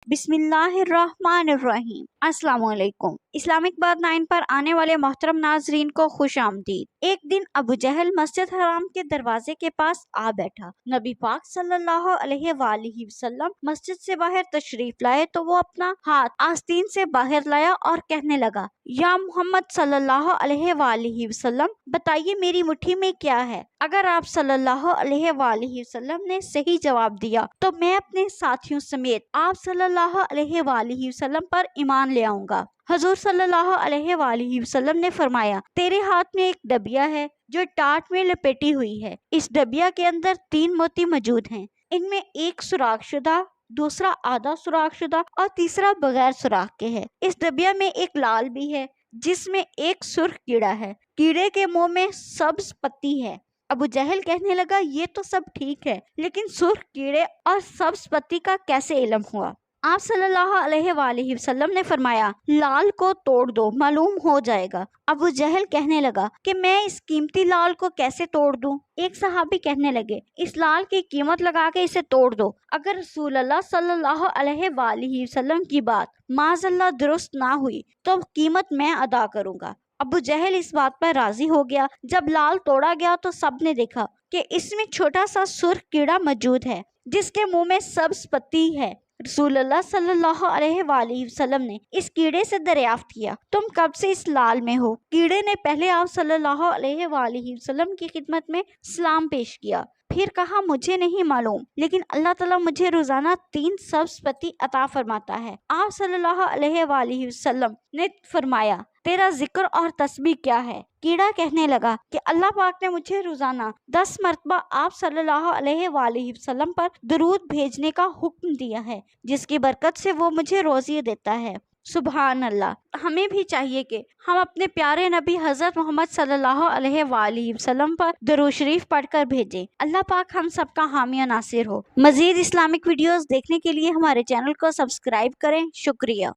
बिस्मिल्लाहिर्रहमानिर्रहीम। अस्सलाम वालेकुम। इस्लामिक बात 9 पर आने वाले मोहतरम नाजरीन को खुश आमदीद। एक दिन अबू जहल मस्जिद हराम के दरवाजे के पास आ बैठा। नबी पाक सल्लल्लाहु अलैहि वसल्लम मस्जिद से बाहर तशरीफ लाए तो वो अपना हाथ आस्तीन से बाहर लाया और कहने लगा, या मोहम्मद सल्लल्लाहु अलैहि वसल्लम, बताइए मेरी मुट्ठी में क्या है। अगर आप सल्लल्लाहु अलैहि वसल्लम ने सही जवाब दिया तो मैं अपने साथियों समेत आप सल्लल्लाहु अलैहि वसल्लम पर ईमान ले आऊंगा। हजूर सल्लल्लाहु अलैहि वसल्लम ने फरमाया, तेरे हाथ में एक डबिया है जो टाट में लपेटी हुई है। इस डबिया के अंदर 3 मोती मौजूद हैं। इनमें एक सुराख शुदा, दूसरा आधा सुराख शुदा और तीसरा बगैर सुराख के है। इस डबिया में एक लाल भी है जिसमें एक सुर्ख कीड़ा है। कीड़े के मुंह में सब्ज पत्ती है। अबू जहल कहने लगा, ये तो सब ठीक है, लेकिन सुर्ख कीड़े और सब्ज पत्ती का कैसे इल्म हुआ। आप सल्लल्लाहु अलैहि वसल्लम ने फरमाया, लाल को तोड़ दो, मालूम हो जाएगा। अबू जहल कहने लगा कि मैं इस कीमती लाल को कैसे तोड़ दूं। एक सहाबी कहने लगे, इस लाल की कीमत लगा के इसे तोड़ दो। अगर रसूल अल्लाह सल्लल्लाहु अलैहि वसल्लम की बात माज़अल्लाह दुरुस्त ना हुई तो कीमत मैं अदा करूंगा। अबू जहल इस बात पर राजी हो गया। जब लाल तोड़ा गया तो सबने देखा कि इसमें छोटा सा सुर्ख कीड़ा मौजूद है जिसके मुंह में सब्ज पत्ती है। रसूलुल्लाह सल्लल्लाहु अलैहि वसल्लम ने इस कीड़े से दरियाफ्त किया, तुम कब से इस लाल में हो। कीड़े ने पहले आप सल्लल्लाहु अलैहि वसल्लम की खिदमत में सलाम पेश किया, फिर कहा, मुझे नहीं मालूम, लेकिन अल्लाह ताला मुझे रोजाना 3 सब्ज पत्ती अता फरमाता है। आप सल्लल्लाहु अलैहि वसल्लम ने फरमाया, तेरा जिक्र और तस्बीह क्या है। कीड़ा कहने लगा कि अल्लाह पाक ने मुझे रोजाना 10 मरतबा आप सल्लल्लाहु अलैहि वसल्लम पर दुरूद भेजने का हुक्म दिया है, जिसकी बरकत से वो मुझे रोजी देता है। सुभान अल्लाह। हमें भी चाहिए कि हम अपने प्यारे नबी हजरत मोहम्मद सल्लल्लाहु अलैहि वसल्लम पर दुरूद शरीफ पढ़कर भेजें। अल्लाह पाक हम सबका हामी नासिर हो। मजीद इस्लामिक वीडियोस देखने के लिए हमारे चैनल को सब्सक्राइब करें। शुक्रिया।